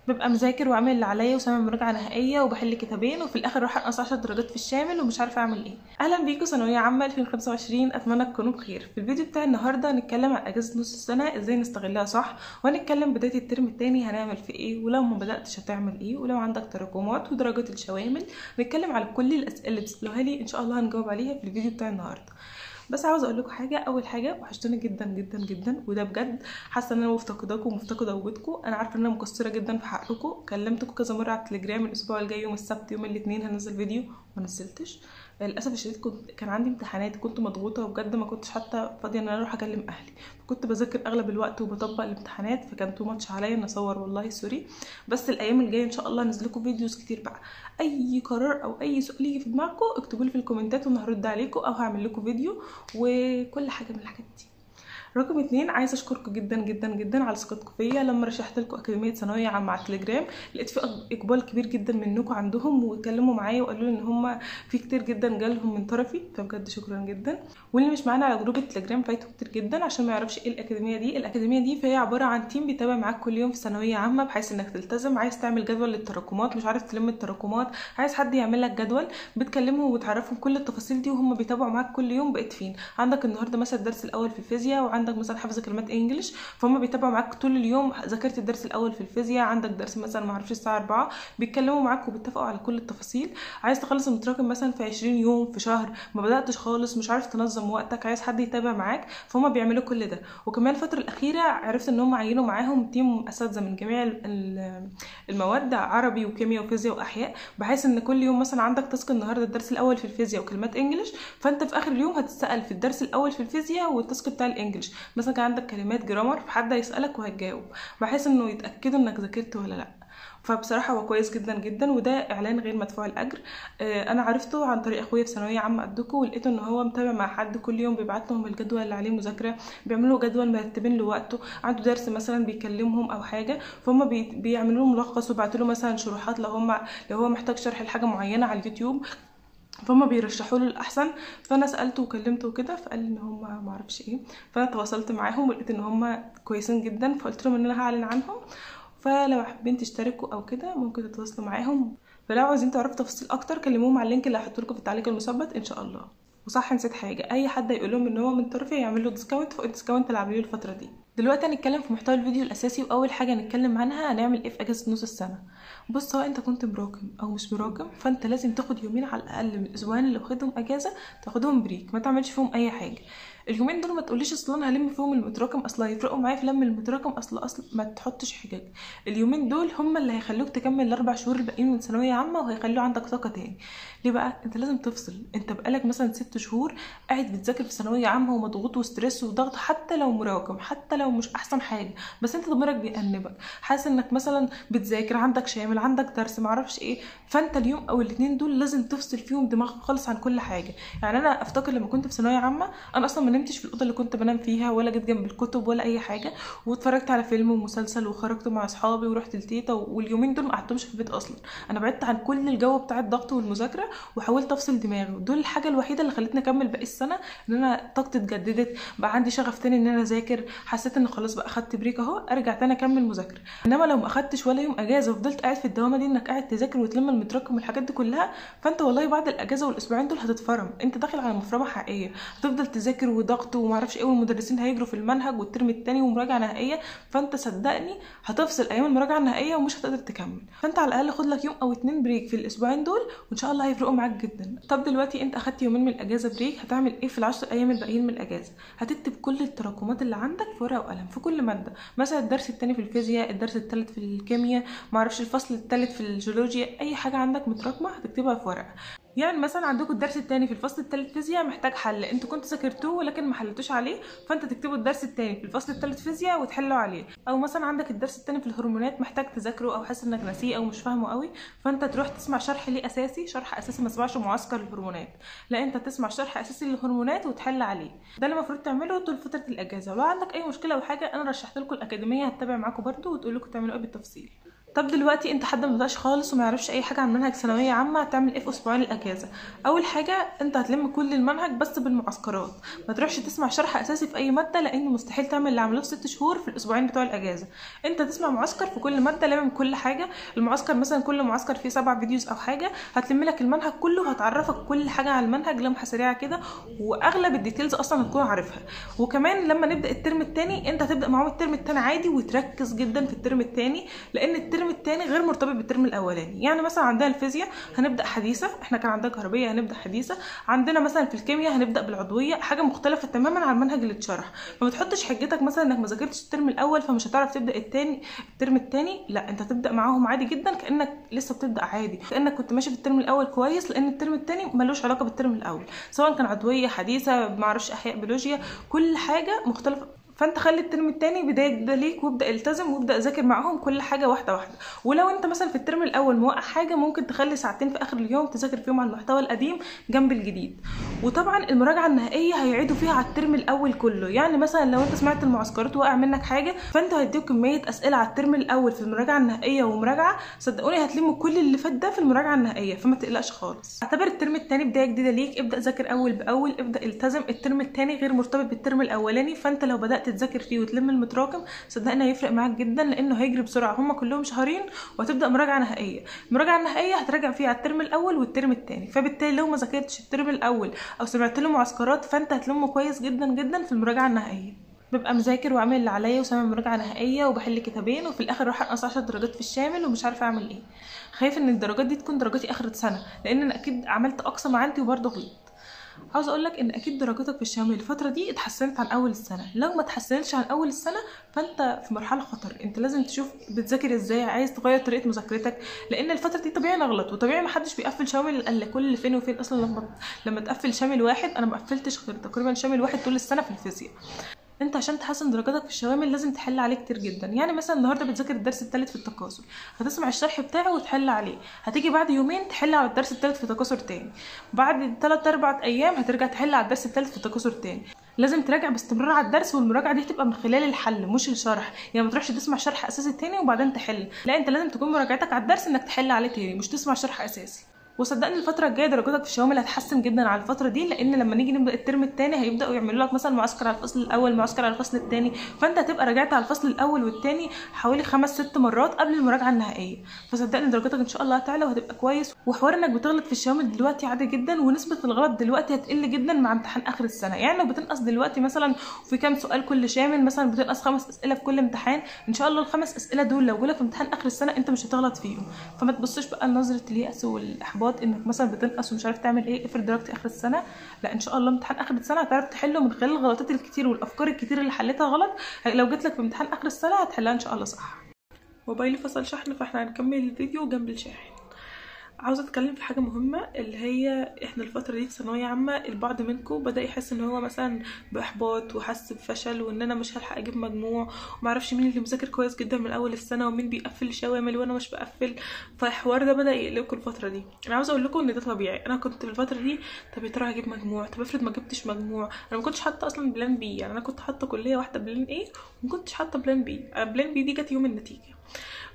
ببقى مذاكر وعامل اللي عليا وسامع مراجعه نهائيه وبحل كتابين وفي الاخر راح انقص 10 درجات في الشامل ومش عارفه اعمل ايه. اهلا بيكم ثانويه عامه 2025، اتمنى تكونوا بخير. في الفيديو بتاع النهارده هنتكلم عن اجازه نص السنه ازاي نستغلها صح، وهنتكلم بدايه الترم الثاني هنعمل في ايه، ولو ما بداتش هتعمل ايه، ولو عندك تراكمات ودرجات الشوامل. نتكلم على كل الاسئله اللي بتسالوها لي ان شاء الله هنجاوب عليها في الفيديو بتاع النهارده. بس عاوز اقول لكم حاجه. اول حاجه وحشتوني جدا جدا جدا، وده بجد حاسه ان انا مفتقداكم ومفتقده وجودكم. انا عارفه ان انا مقصره جدا في حقكم، كلمتكم كذا مره على التليجرام الاسبوع الجاي يوم السبت يوم الاثنين هنزل فيديو ما نزلتش. للاسف الشديد كان عندي امتحانات، كنت مضغوطه وبجد ما كنتش حتى فاضيه ان انا اروح اكلم اهلي، كنت بذاكر اغلب الوقت وبطبق الامتحانات، فكان تو ماتش عليا ان اصور، والله سوري. بس الايام الجايه ان شاء الله هنزل لكم فيديوز كتير بقى. اي قرار او اي سؤال يجي في دماغكم اكتبوا لي في الكومنتات وانا هرد عليكم او هعمل لكم فيديو وكل حاجه من الحاجات دي. رقم 2، عايزه اشكركم جدا جدا جدا على ثقتكم فيا. لما رشحت لكم اكاديميه ثانويه عامه على التليجرام لقيت في اقبال كبير جدا منكم عندهم، واتكلموا معايا وقالوا لي ان هم في كتير جدا جالهم من طرفي، فبجد شكرا جدا. واللي مش معانا على جروب التليجرام فايته كتير جدا عشان ما يعرفش ايه الاكاديميه دي فهي عباره عن تيم بيتابع معاك كل يوم في ثانويه عامه، بحيث انك تلتزم. عايز تعمل جدول للتراكمات، مش عارف تلم التراكمات، عايز حد يعمل لك جدول، بتكلمهم وتعرفهم كل التفاصيل دي وهم بيتابعوا معاك كل يوم. بقيت فين عندك النهارده مثلا الدرس الاول في الفيزياء، وعندك مثلا حفظ كلمات انجلش، فهم بيتابعوا معاك طول اليوم. ذاكرت الدرس الاول في الفيزياء، عندك درس مثلا ما اعرفش الساعه 4، بيتكلموا معاك وبيتفقوا على كل التفاصيل. عايز تخلص المتراكم مثلا في 20 يوم في شهر، ما بداتش خالص، مش عارف تنظم وقتك، عايز حد يتابع معاك، فهم بيعملوا كل ده. وكمان الفتره الاخيره عرفت ان هم عينوا معاهم تيم اساتذه من جميع المواد، عربي وكيمياء وفيزياء واحياء، بحيث ان كل يوم مثلا عندك تاسك النهارده الدرس الاول في الفيزياء وكلمات انجلش، فانت في اخر اليوم هتتسال في الدرس الاول في الفيزياء والتاسك بتاع الانجلش، مثلا كان عندك كلمات جرامر فحد هيسالك وهتجاوب، بحيث انه يتاكدوا انك ذاكرت ولا لا. فبصراحه هو كويس جدا جدا، وده اعلان غير مدفوع الاجر. انا عرفته عن طريق اخويا في ثانويه عامه قدكم، ولقيته ان هو متابع مع حد كل يوم بيبعت لهم الجدول اللي عليه مذاكره، بيعملوا جدول مرتبين له وقته، عنده درس مثلا بيكلمهم او حاجه فهم بيعملوا له ملخص وبعتوا له مثلا شروحات لو هو محتاج شرح لحاجه معينه على اليوتيوب، فهم بيرشحوا له الاحسن. فانا سالته وكلمته وكده فقال لي ان هم ما اعرفش ايه، فانا تواصلت معاهم ولقيت ان هم كويسين جدا، فقلت لهم ان انا هعلن عنهم، فلو حابين تشتركوا او كده ممكن تتواصلوا معاهم. فلو عايزين تعرفوا تفاصيل اكتر كلموهم على اللينك اللي هحطه لكم في التعليق المثبت ان شاء الله. وصح نسيت حاجه، اي حد يقول لهم ان هو من طرفي يعمل له ديسكاونت فوق الديسكاونت اللي عاملينه الفتره دي. دلوقتي هنتكلم في محتوى الفيديو الاساسي، واول حاجه هنتكلم عنها هنعمل ايه في اجازه نص السنه. بص، سواء انت كنت مراكم او مش مراكم فانت لازم تاخد يومين على الاقل من الاسبوعين اللي واخدهم اجازه، تاخدهم بريك، ما تعملش فيهم اي حاجه. اليومين دول ما تقوليش اصلا انا هلم فيهم المتراكم، اصلا هيفرقوا معايا في لم المتراكم، اصل ما تحطش حجج. اليومين دول هم اللي هيخلوك تكمل ال4 شهور الباقيين من ثانويه عامه، وهيخلوا عندك طاقه تاني. ليه بقى؟ انت لازم تفصل. انت بقالك مثلا 6 شهور قاعد بتذاكر في ثانويه عامه ومضغوط وستريس وضغط، حتى لو مراكم، حتى لو مش احسن حاجه، بس انت ضميرك بيأنبك، حاسس انك مثلا بتذاكر، عندك شامل، عندك درس، معرفش ايه. فانت اليوم او الاثنين دول لازم تفصل فيهم دماغك خالص عن كل حاجه. يعني انا افتكر لما كنت في ثانويه عامه انا اصلا ما نمتش في الاوضه اللي كنت بنام فيها، ولا جيت جنب الكتب ولا اي حاجه، واتفرجت على فيلم ومسلسل وخرجت مع اصحابي ورحت لتيتا، واليومين دول ما قعدتهمش في البيت اصلا. انا بعدت عن كل الجو بتاع الضغط والمذاكره وحاولت افصل دماغي، ودول الحاجه الوحيده اللي خلتني اكمل باقي السنه، ان انا طاقتي اتجددت، بقى عندي شغف تاني ان انا اذاكر، حسيت ان خلاص بقى اخدت بريك اهو ارجع تاني اكمل مذاكره. انما لو ما اخدتش ولا يوم اجازه وفضلت قاعد في الدوامه دي انك قاعد تذاكر وتلم المتراكم والحاجات دي كلها، فانت والله بعد الاجازه والاسبوعين دول هتتفرم، انت داخل على مفرمه حقيقيه، هتفضل تذاكر وضغط وما اعرفش ايه، والمدرسين هيجروا في المنهج والترم الثاني ومراجعه نهائيه، فانت صدقني هتفصل ايام المراجعه النهائيه ومش هتقدر تكمل. فانت على الاقل خد لك يوم او 2 بريك في الاسبوعين دول وان شاء الله هيفرقوا معاك جدا. طب دلوقتي انت اخدت يومين من الاجازه بريك، هتعمل ايه في ال10 ايام الباقيين من الاجازه؟ هتكتب كل التراكمات اللي عندك في ورقه وقلم في كل ماده، مثلا الدرس الثاني في الفيزياء، الدرس الثالث في الكيمياء، معرفش الفصل الثالث في الجيولوجيا، اي حاجه عندك متراكمه هتكتبها في ورقه. يعني مثلا عندكم الدرس الثاني في الفصل الثالث فيزياء محتاج حل، انتوا كنتوا ذاكرتوه ولكن ما حلتوش عليه، فانت تكتبوا الدرس الثاني في الفصل الثالث فيزياء وتحلوا عليه. او مثلا عندك الدرس الثاني في الهرمونات محتاج تذاكره او حاسس انك ناسيه او مش فاهمه قوي، فانت تروح تسمع شرح ليه اساسي، شرح اساسي، ما تسمعش معسكر الهرمونات، لا انت تسمع شرح اساسي للهرمونات وتحل عليه. ده اللي المفروض تعمله طول فتره الاجازه. ولو عندك اي مشكله او حاجه انا رشحت لكم الاكاديميه هتتابع معاكم برده وتقول لكم تعملوا ايه بالتفصيل. طب دلوقتي انت حد ما بدأش خالص وما يعرفش اي حاجه عن منهج ثانويه عامه، هتعمل ايه في اسبوعين الاجازه؟ اول حاجه انت هتلم كل المنهج بس بالمعسكرات، ما تروحش تسمع شرح اساسي في اي ماده، لان مستحيل تعمل اللي عملوه في 6 شهور في الاسبوعين بتوع الاجازه. انت تسمع معسكر في كل ماده، لامم كل حاجه. المعسكر مثلا كل معسكر فيه 7 فيديوز او حاجه، هتلم لك المنهج كله، هتعرفك كل حاجه على المنهج لمحه سريعه كده، واغلب الديتيلز اصلا هتكون عارفها. وكمان لما نبدا الترم الثاني انت هتبدا معاهم الترم الثاني عادي، وتركز جدا في الترم الثاني، لان الترم الثاني غير مرتبط بالترم الاولاني. يعني مثلا عندنا الفيزياء هنبدا حديثه، احنا كان عندنا كهربيه هنبدا حديثه، عندنا مثلا في الكيمياء هنبدا بالعضويه، حاجه مختلفه تماما عن المنهج اللي اتشرح. فما تحطش حجتك مثلا انك ما ذاكرتش الترم الاول فمش هتعرف تبدا الترم الثاني، لا، انت هتبدا معاهم عادي جدا كانك لسه بتبدا عادي، كانك كنت ماشي في الترم الاول كويس، لان الترم الثاني ملوش علاقه بالترم الاول، سواء كان عضويه حديثه ما اعرفش احياء بيولوجيا، كل حاجه مختلفه. فانت خلي الترم الثاني بدايه جديده ليك، وابدا التزم وابدا ذاكر معاهم كل حاجه واحده واحده. ولو انت مثلا في الترم الاول موقع حاجه، ممكن تخلي ساعتين في اخر اليوم تذاكر فيهم على المحتوى القديم جنب الجديد. وطبعا المراجعه النهائيه هيعيدوا فيها على الترم الاول كله. يعني مثلا لو انت سمعت المعسكرات وقع منك حاجه، فانتوا هيديكوا كميه اسئله على الترم الاول في المراجعه النهائيه ومراجعه، صدقوني هتلموا كل اللي فات ده في المراجعه النهائيه، فما تقلقش خالص. اعتبر الترم الثاني بدايه جديده ليك، ابدا ذاكر اول باول، ابدا التزم. الترم الثاني غير مرتبط بالترم الاولاني، فانت لو بدات تذاكر فيه وتلم المتراكم صدقني هيفرق معاك جدا، لانه هيجري بسرعه، هما كلهم شهرين وهتبدا مراجعه نهائيه. المراجعه النهائيه هتراجع فيها على الترم الاول والترم الثاني، فبالتالي لو ما ذاكرتش الترم الاول او سمعت له معسكرات فانت هتلمه كويس جدا جدا في المراجعه النهائيه. ببقى مذاكر وعامل اللي عليا وسامع مراجعه نهائيه وبحل كتابين، وفي الاخر راح انقص 10 درجات في الشامل ومش عارفه اعمل ايه. خايف ان الدرجات دي تكون درجاتي اخر سنه، لان انا اكيد عملت اقصى ما عندي وبرضه غلطت. عاوز اقول لك ان اكيد درجاتك في الشامل الفتره دي اتحسنت عن اول السنه، لو ما اتحسنتش عن اول السنه فانت في مرحله خطر. انت لازم تشوف بتذاكر ازاي، عايز تغير طريقه مذاكرتك، لان الفتره دي طبيعي نغلط، وطبيعي ما حدش بيقفل شامل الا كل فين وفين. اصلا لما تقفل شامل واحد، انا ما قفلتش غير تقريبا شامل واحد طول السنه في الفيزياء. انت عشان تحسن درجاتك في الشوامل لازم تحل عليه كتير جدا. يعني مثلا النهارده بتذاكر الدرس الثالث في التكاثر، هتسمع الشرح بتاعه وتحل عليه، هتيجي بعد يومين تحل على الدرس الثالث في التكاثر تاني، بعد 3-4 ايام هترجع تحل على الدرس الثالث في التكاثر تاني. لازم تراجع باستمرار على الدرس، والمراجعه دي تبقى من خلال الحل مش الشرح. يعني ما تروحش تسمع شرح اساسي تاني وبعدين تحل، لا، انت لازم تكون مراجعتك على الدرس انك تحل عليه تاني، مش تسمع شرح اساسي. وصدقني الفتره الجايه درجاتك في الشوامل هتحسن جدا على الفتره دي، لان لما نيجي نبدا الترم الثاني هيبداوا يعملوا لك مثلا معسكر على الفصل الاول، معسكر على الفصل الثاني، فانت هتبقى راجعت على الفصل الاول والثاني حوالي 5-6 مرات قبل المراجعه النهائيه. فصدقني درجاتك ان شاء الله هتعلى وهتبقى كويس. وحوار انك بتغلط في الشوامل دلوقتي عادي جدا، ونسبه الغلط دلوقتي هتقل جدا مع امتحان اخر السنه. يعني لو بتنقص دلوقتي مثلا في كام سؤال كل شامل، مثلا بتنقص 5 اسئله في كل امتحان، ان شاء الله ال5 اسئله دول لو جولك في امتحان اخر السنه انت مش هتغلط فيهم. فما تبصش بقى لنظره اليأس والاحباط انك مثلا بتنقص ومش عارف تعمل ايه، افرض درجتي اخر السنه، لا، ان شاء الله امتحان اخر السنه هتعرف تحله من خلال الغلطات الكتير والافكار الكتير اللي حليتها غلط. لو جت لك في امتحان اخر السنه هتحلها ان شاء الله صح. موبايلي فصل شحن، فاحنا هنكمل الفيديو جنب الشاحن. عاوزه اتكلم في حاجه مهمه، اللي هي احنا الفتره دي في ثانويه عامه البعض منكم بدا يحس ان هو مثلا باحباط وحس بفشل، وان انا مش هلحق اجيب مجموع، وما اعرفش مين اللي مذاكر كويس جدا من اول السنه ومين بيقفل شوامل وانا مش بقفل. فالحوار ده بدا يقلقكم الفتره دي. انا عاوزه اقول لكم ان ده طبيعي. انا كنت في الفتره دي طب يا ترى هجيب مجموع، طب افرض ما جبتش مجموع. انا ما كنتش حاطه اصلا بلان بي، يعني انا كنت حاطه كليه واحده بلان ايه، وما كنتش حاطه بلان بي. بلان بي دي جت يوم النتيجه.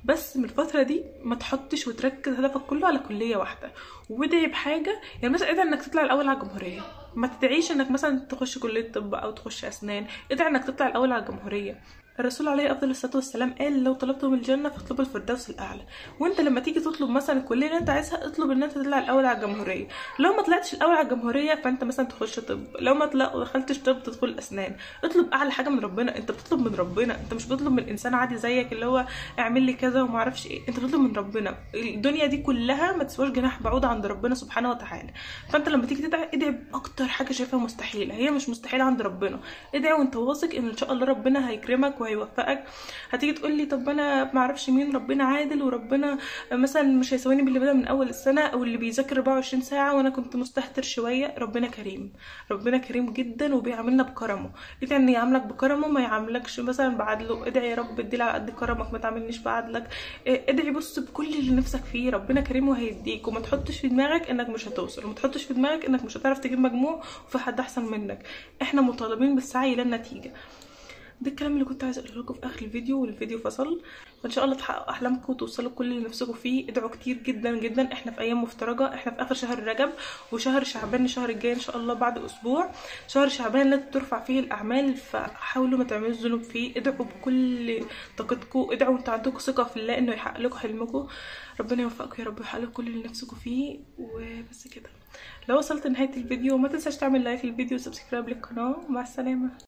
بس من الفتره دي ما تحطش وتركز هدفك كله على كليه واحده، وادعي بحاجه. يعني مثلا ادعي انك تطلع الاول على الجمهوريه، ما تدعيش انك مثلا تخش كليه طب او تخش اسنان، ادعي انك تطلع الاول على الجمهوريه. الرسول عليه افضل الصلاه والسلام قال لو طلبتم الجنه فاطلبوا الفردوس الاعلى. وانت لما تيجي تطلب مثلا الكليه اللي انت عايزها، اطلب ان انت تطلع الاول على الجمهوريه. لو ما طلعتش الاول على الجمهوريه فانت مثلا تخش طب، لو ما دخلتش طب تدخل اسنان. اطلب اعلى حاجه من ربنا. انت بتطلب من ربنا، انت مش بتطلب من انسان عادي زيك اللي هو اعمل لي كذا وما اعرفش ايه. انت بتطلب من ربنا. الدنيا دي كلها ما تسواش جناح بعوض عند ربنا سبحانه وتعالى. فانت لما تيجي تدعي، ادعي باكتر حاجه شايفها مستحيله. هي مش مستحيله عند ربنا، ادعي وانت واثق ان شاء الله ربنا هيكرمك وهيوفقك. هتيجي تقول لي طب انا ما اعرفش مين، ربنا عادل وربنا مثلا مش هيساويني باللي بدا من اول السنه او اللي بيذاكر 24 ساعه وانا كنت مستهتر شويه. ربنا كريم، ربنا كريم جدا وبيعاملنا بكرمه. ادعي ان يعاملك بكرمه، ما يعاملكش مثلا بعدله. ادعي يا رب اديلي على قد كرمك، ما تعاملنيش بعدلك. ادعي بص بكل اللي نفسك فيه، ربنا كريم وهيديك. وما تحطش في دماغك انك مش هتوصل، وما تحطش في دماغك انك مش هتعرف تجيب مجموع وفي حد احسن منك. احنا مطالبين بالسعي للنتيجه. ده الكلام اللي كنت عايزه اقوله لكم في اخر الفيديو، والفيديو فصل. فان شاء الله تحققوا احلامكم وتوصلوا كل اللي نفسكم فيه. ادعوا كتير جدا جدا، احنا في ايام مفترجه، احنا في اخر شهر رجب، وشهر شعبان الشهر الجاي ان شاء الله بعد اسبوع. شهر شعبان لازم ترفع فيه الاعمال، فحاولوا ما تعملوش ذنوب فيه. ادعوا بكل طاقتكم، ادعوا انتوا عندكم ثقه في الله انه يحقق لكم حلمكم. ربنا يوفقكم يا رب ويحقق لكم كل اللي نفسكم فيه. وبس كده. لو وصلت لنهايه الفيديو ما تنساش تعمل لايك للفيديو وسبسكرايب للقناه. مع السلامه.